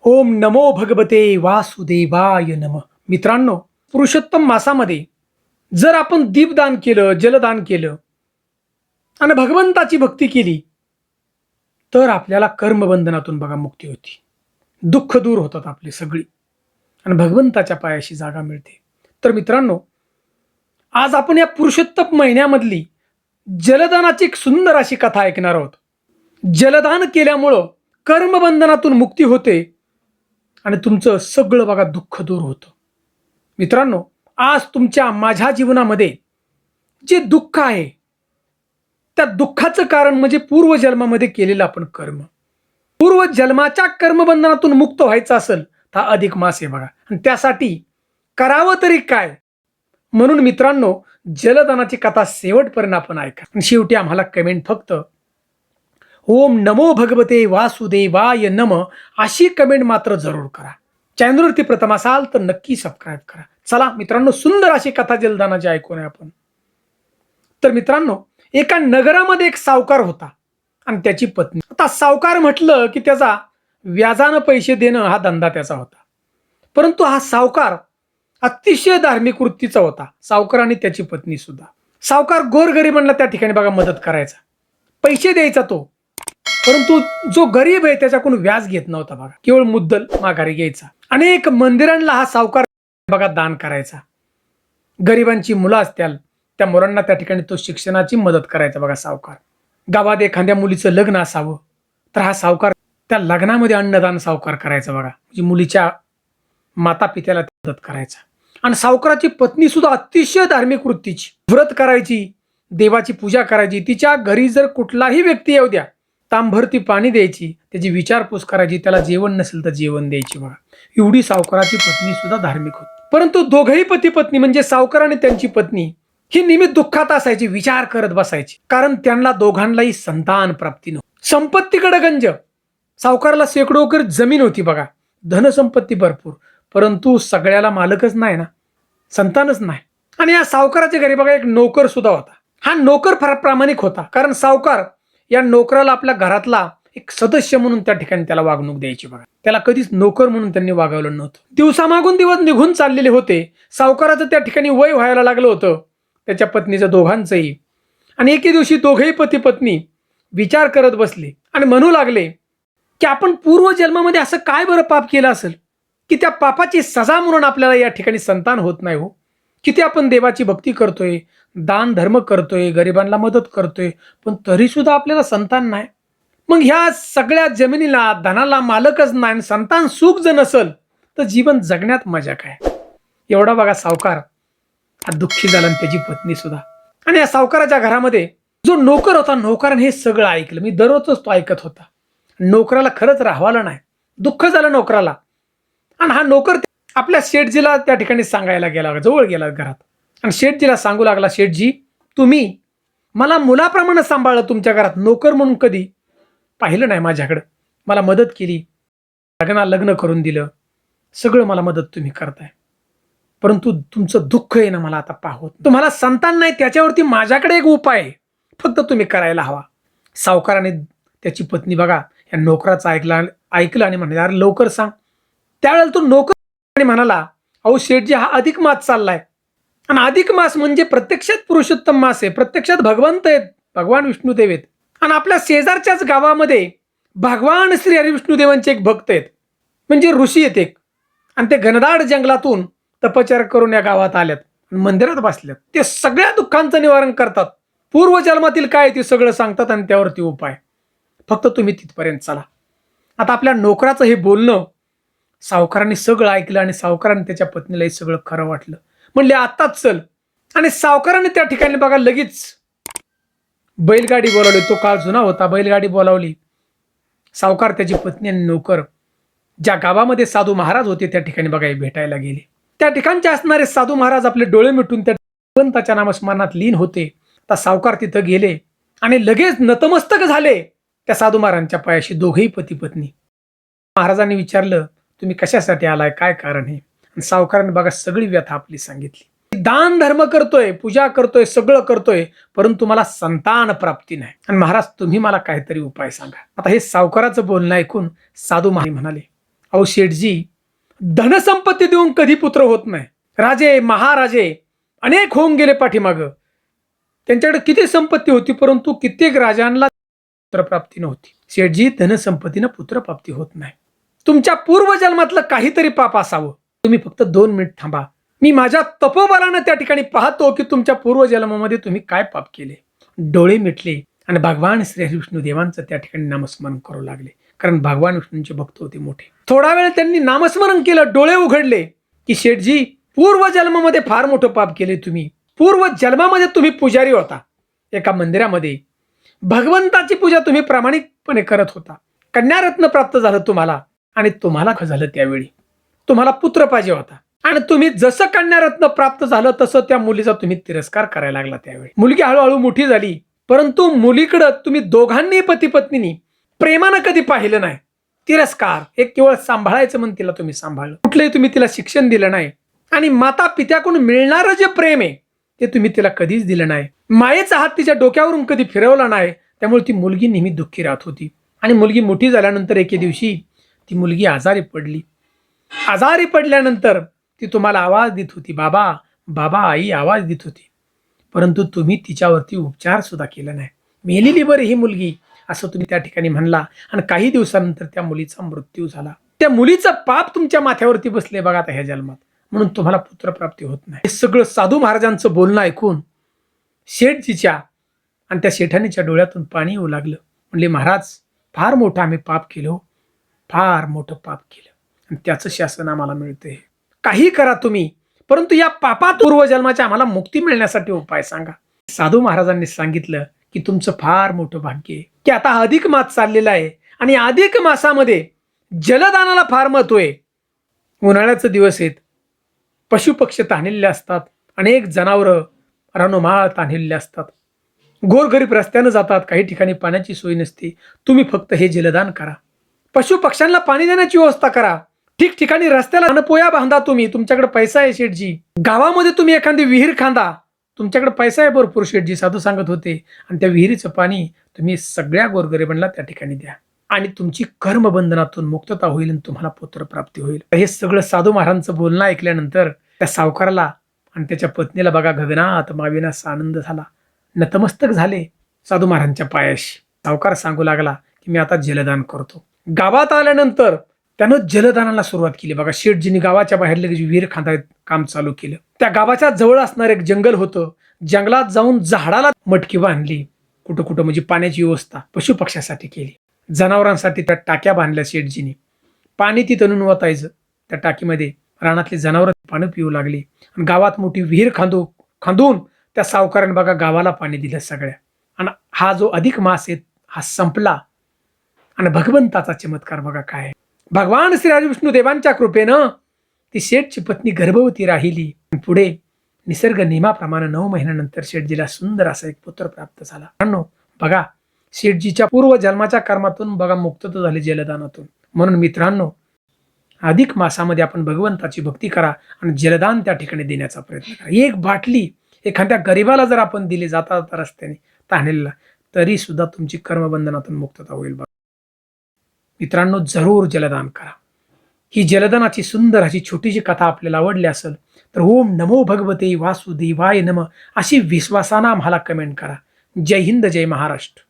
ओम नमो भगवते वासुदेवाय नमः. मित्रांनो, पुरुषोत्तम मासामध्ये जर आपण दीपदान केलं, जलदान केलं आणि भगवंताची भक्ती केली, तर आपल्याला कर्मबंधनातून बघा मुक्ती होती. दुःख दूर होतात आपली सगळी आणि भगवंताच्या पायाशी जागा मिळते. तर मित्रांनो, आज आपण या पुरुषोत्तम महिन्यामधली जलदानाची एक सुंदर अशी कथा ऐकणार आहोत. जलदान केल्यामुळं कर्मबंधनातून मुक्ती होते आणि तुमचं सगळं बघा दुःख दूर होतं. मित्रांनो, आज तुमच्या माझ्या जीवनामध्ये जे दुःख आहे, त्या दुःखाचं कारण म्हणजे पूर्वजन्मामध्ये केलेलं आपण कर्म. पूर्वजन्माच्या कर्मबंधनातून मुक्त व्हायचं असेल तर अधिक मास आहे बघा, आणि त्यासाठी करावं तरी काय. म्हणून मित्रांनो, जलदानाची कथा शेवटपर्यंत आपण ऐका. आणि शेवटी आम्हाला कमेंट फक्त ओम नमो भगवते वासुदेवाय नमः अशी कमेंट मात्र जरूर करा. चॅनलवरती प्रथम असाल तर नक्की सबस्क्राईब करा. चला मित्रांनो, सुंदर अशी कथा जलदानाची ऐकून आपण. तर मित्रांनो, एका नगरामध्ये एक सावकार होता आणि त्याची पत्नी. आता सावकार म्हटलं की त्याचा व्याजानं पैसे देणं हा धंदा त्याचा होता. परंतु हा सावकार अतिशय धार्मिक वृत्तीचा होता, सावकार आणि त्याची पत्नी सुद्धा. सावकार गोरगरिबांना त्या ठिकाणी बघा मदत करायचा, पैसे द्यायचा तो. परंतु जो गरीब आहे त्याच्याकडून व्याज घेत नव्हता बघा, केवळ मुद्दल माघारी घ्यायचा. अनेक मंदिरांना हा सावकार बघा दान करायचा. गरिबांची मुलं असतील त्या मुलांना त्या ठिकाणी तो शिक्षणाची मदत करायचा बघा सावकार. गावात एखाद्या मुलीचं लग्न असावं तर हा सावकार त्या लग्नामध्ये अन्नदान सावकार करायचा बघा, म्हणजे मुलीच्या माता पित्याला मदत करायचा. आणि सावकाराची पत्नी सुद्धा अतिशय धार्मिक वृत्तीची, व्रत करायची, देवाची पूजा करायची. तिच्या घरी जर कुठलाही व्यक्ती येऊ द्या, तांभर ती पाणी द्यायची, त्याची विचारपूस करायची, त्याला जेवण नसेल तर जेवण द्यायची बघा. एवढी सावकाराची पत्नी सुद्धा धार्मिक होती. परंतु दोघंही पती पत्नी म्हणजे सावकार आणि त्यांची पत्नी ही नेहमी दुःखात असायची, विचार करत बसायची. कारण त्यांना दोघांनाही संतान प्राप्ती नव्हती. संपत्तीकडे गंज. सावकाराला शेकडो एकर जमीन होती बघा, धनसंपत्ती भरपूर, परंतु सगळ्याला मालकच नाही ना, संतानच नाही. आणि या सावकाराच्या घरी बघा एक नोकर सुद्धा होता. हा नोकर फार प्रामाणिक होता, कारण सावकार या नोकराला आपल्या घरातला एक सदस्य म्हणून त्या ठिकाणी त्याला वागणूक द्यायची बघा. त्याला कधीच नोकर म्हणून त्यांनी वागवलं नव्हतं. दिवसामागून दिवस निघून चाललेले होते. सावकाराचं त्या ठिकाणी वय व्हायला लागलं होतं, त्याच्या पत्नीचं दोघांचंही. आणि एके दिवशी दोघेही पती पत्नी विचार करत बसले आणि म्हणू लागले की आपण पूर्वजन्मामध्ये असं काय बरं पाप केलं असेल की त्या पापाची सजा म्हणून आपल्याला या ठिकाणी संतान होत नाही. हो, किती आपण देवाची भक्ती करतोय, दान धर्म करतोय, गरिबांना मदत करतोय, पण तरी सुद्धा आपल्याला संतान नाही. मग ह्या सगळ्या जमिनीला धनाला मालकच नाही, संतान सुख जर नसेल तर जीवन जगण्यात मजा काय. एवढा बघा सावकार हा दुःखी झाला आणि त्याची पत्नी सुद्धा. आणि या सावकाराच्या घरामध्ये जो नोकर होता, नोकराने हे सगळं ऐकलं. मी दररोजच तो ऐकत होता. नोकराला खरंच राहवालं नाही, दुःख झालं नोकराला. आणि हा नोकर आपल्या शेठजीला त्या ठिकाणी सांगायला गेला, जवळ गेला घरात, आणि शेठजीला सांगू लागला, शेठजी तुम्ही मला मुलाप्रमाणे सांभाळलं, तुमच्या घरात नोकर म्हणून कधी पाहिलं नाही माझ्याकडं, मला मदत केली, लग्न करून दिलं, सगळं मला मदत तुम्ही करताय. परंतु तुमचं दुःख आहे ना मला आता पाहत, तुम्हाला संतान नाही, त्याच्यावरती माझ्याकडे एक उपाय आहे, फक्त तुम्ही करायला हवा. सावकाराने त्याची पत्नी बघा या नोकराचं ऐकलं आणि म्हणाले, अरे लवकर सांग. त्यावेळेला तो नोकर म्हणाला, अहो शेठजी, हा अधिक मास चाललाय आणि अधिक मास म्हणजे प्रत्यक्षात पुरुषोत्तम मास आहे, प्रत्यक्षात भगवंत आहेत, भगवान विष्णुदेव आहेत. आणि आपल्या शेजारच्याच गावामध्ये भगवान श्री हरिविष्णुदेवांचे एक भक्त आहेत, म्हणजे ऋषी आहेत एक, आणि ते घनदाट जंगलातून तपचार करून या गावात आल्यात, मंदिरात बसल्यात. ते सगळ्या दुःखांचं निवारण करतात, पूर्वजन्मातील काय ते सगळं सांगतात आणि त्यावरती उपाय. फक्त तुम्ही तिथपर्यंत चला. आता आपल्या नोकराचं हे बोलणं सावकाराने सगळं ऐकलं आणि सावकाराने त्याच्या पत्नीला हे सगळं खरं वाटलं. म्हणले आत्ताच चल. आणि सावकाराने त्या ठिकाणी बघा लगेच बैलगाडी बोलावली. तो काळ जुना होता, बैलगाडी बोलावली. सावकार, त्याची पत्नी आणि नोकर ज्या गावामध्ये साधू महाराज होते त्या ठिकाणी बघा भेटायला गेले. त्या ठिकाणचे असणारे साधू महाराज आपले डोळे मिटून त्या भगवंताच्या नामस्मरणात लीन होते. आता सावकार तिथं गेले आणि लगेच नतमस्तक झाले त्या साधू महाराजांच्या पायाशी, दोघेही पती पत्नी. महाराजांनी विचारलं, तुम्ही कशासाठी आलाय, काय कारण आहे. आणि सावकाराने बघा सगळी व्यथा आपली सांगितली. दान धर्म करतोय, पूजा करतोय, सगळं करतोय, परंतु मला संतान प्राप्ती नाही. आणि महाराज तुम्ही मला काहीतरी उपाय सांगा. आता हे सावकाराचं बोलणं ऐकून साधू महाराज म्हणाले, अहो शेठजी, धनसंपत्ती देऊन कधी पुत्र होत नाही. राजे महाराजे अनेक होऊन गेले पाठीमागं, त्यांच्याकडे किती संपत्ती होती, परंतु कित्येक राजांना पुत्रप्राप्ती नव्हती. शेठजी, धनसंपत्तीनं पुत्रप्राप्ती होत नाही. तुमच्या पूर्वजन्मातलं काहीतरी पाप असावं. तुम्ही फक्त 2 मिनिट थांबा. मी माझ्या तपोबलानं त्या ठिकाणी पाहतो की तुमच्या पूर्वजन्मामध्ये तुम्ही काय पाप केले. डोळे मिटले आणि भगवान श्री विष्णू देवांचं त्या ठिकाणी नामस्मरण करू लागले, कारण भगवान विष्णूंचे भक्त होते मोठे. थोडा वेळ त्यांनी नामस्मरण केलं, डोळे उघडले की शेठजी, पूर्वजन्मामध्ये फार मोठं पाप केले तुम्ही. पूर्वजन्मामध्ये तुम्ही पुजारी होता एका मंदिरामध्ये, भगवंताची पूजा तुम्ही प्रामाणिकपणे करत होता. कन्यारत्न प्राप्त झालं तुम्हाला, आणि तुम्हाला झालं त्यावेळी तुम्हाला पुत्र पाहिजे होता, आणि तुम्ही जसं कन्यारत्न प्राप्त झालं तसं त्या मुलीचा तुम्ही तिरस्कार करायला लागला. त्यावेळी मुलगी हळूहळू मोठी झाली, परंतु मुलीकडं तुम्ही दोघांनी पती पत्नीनी प्रेमानं कधी पाहिलं नाही. तिरस्कार, एक केवळ सांभाळायचं म्हणून तिला तुम्ही सांभाळलं. कुठलंही तुम्ही तिला शिक्षण दिलं नाही, आणि माता पित्याकडून मिळणारं जे प्रेम आहे ते तुम्ही तिला कधीच दिलं नाही. मायेचा हात तिच्या डोक्यावरून कधी फिरवला नाही. त्यामुळे ती मुलगी नेहमी दुःखी राहत होती. आणि मुलगी मोठी झाल्यानंतर एके दिवशी ती मुलगी आजारी पडली. आजारी पडल्यानंतर ती तुम्हाला आवाज देत होती, बाबा बाबा, आई आवाज देत होती, परंतु तुम्ही तिच्यावरती उपचार सुद्धा केला नाही. मेलेली बरी ही मुलगी असं तुम्ही त्या ठिकाणी म्हणला, आणि काही दिवसानंतर त्या मुलीचा मृत्यू झाला. त्या मुलीचं पाप तुमच्या माथ्यावरती बसले बघा आता ह्या जन्मात, म्हणून तुम्हाला पुत्रप्राप्ती होत नाही. हे सगळं साधू महाराजांचं बोलणं ऐकून शेठजीच्या आणि त्या शेठानीच्या डोळ्यातून पाणी येऊ लागलं. म्हणले, महाराज, फार मोठं आम्ही पाप केलो, फार मोठं पाप केलं, आणि त्याचं शासन आम्हाला मिळतंय. काही करा तुम्ही, परंतु या पापात पूर्वजन्माच्या आम्हाला मुक्ती मिळण्यासाठी उपाय सांगा. साधू महाराजांनी सांगितलं की तुमचं फार मोठं भाग्य आहे की आता अधिक मास चाललेला आहे, आणि अधिक मासामध्ये जलदानाला फार महत्व आहे. उन्हाळ्याचे दिवस आहेत, पशुपक्षी ताणलेले असतात, अनेक जनावरं रानोमाळ ताणलेले असतात, गोरगरीब रस्त्यानं जातात, काही ठिकाणी पाण्याची सोय नसते. तुम्ही फक्त हे जलदान करा, पशुपक्ष्यांना पाणी देण्याची व्यवस्था करा, ठिकठिकाणी रस्त्याला अनपोया बांधा. तुम्ही, तुमच्याकडे पैसा आहे शेठजी, गावामध्ये तुम्ही एखादी विहीर खांदा, तुमच्याकडे पैसा आहे भरपूर शेठजी, साधू सांगत होते, आणि त्या विहिरीचं पाणी तुम्ही सगळ्या गोरगरिबांना त्या ठिकाणी द्या, आणि तुमची कर्मबंधनातून मुक्तता होईल, आणि तुम्हाला पुत्रप्राप्ती होईल. हे सगळं साधू महाराजांचं बोलणं ऐकल्यानंतर त्या सावकाराला आणि त्याच्या पत्नीला बघा गगनात माविनासा आनंद झाला. नतमस्तक झाले साधू महाराजांच्या पायाशी. सावकार सांगू लागला की मी आता जलदान करतो. गावात आल्यानंतर त्यानं जलदानाला सुरुवात केली. बघा, शेठजींनी गावाच्या बाहेर लगेच विहीर खांदायत काम चालू केलं. त्या गावाच्या जवळ असणारं एक जंगल होतं, जंगलात जाऊन झाडाला मटकी बांधली, कुठं कुठं म्हणजे पाण्याची व्यवस्था पशुपक्ष्यासाठी केली, जनावरांसाठी त्या टाक्या बांधल्या शेठजींनी. पाणी तिथून वतायचं त्या टाकीमध्ये, रानातली जनावरं पाणी पिऊ लागली, आणि गावात मोठी विहीर खांदून त्या सावकाराने बघा गावाला पाणी दिलं सगळ्या. आणि हा जो अधिक मास आहे हा संपला, आणि भगवंताचा चमत्कार बघा काय आहे. भगवान श्री विष्णू देवांच्या कृपेनं ती शेठची पत्नी गर्भवती राहिली. पुढे निसर्ग नियमाप्रमाणे 9 महिन्यानंतर शेठजीला सुंदर असा एक पुत्र प्राप्त झाला. मित्रांनो, बघा, शेठजीच्या पूर्वजन्माच्या कर्मातून बघा मुक्तता झाली जलदानातून. म्हणून मित्रांनो, अधिक मासामध्ये आपण भगवंताची भक्ती करा आणि जलदान त्या ठिकाणी देण्याचा प्रयत्न करा. एक बाटली एखाद्या गरीबाला जर आपण दिली जाता रस्त्याने ताणलेला, तरी सुद्धा तुमची कर्मबंधनातून मुक्तता होईल. मित्रांनो, जरूर जलदान करा. ही जलदानाची सुंदर अशी छोटीशी कथा आपल्याला आवडली असेल तर ओम नमो भगवते वासुदेवाय नमः अशी विश्वासानं आम्हाला कमेंट करा. जय हिंद, जय महाराष्ट्र.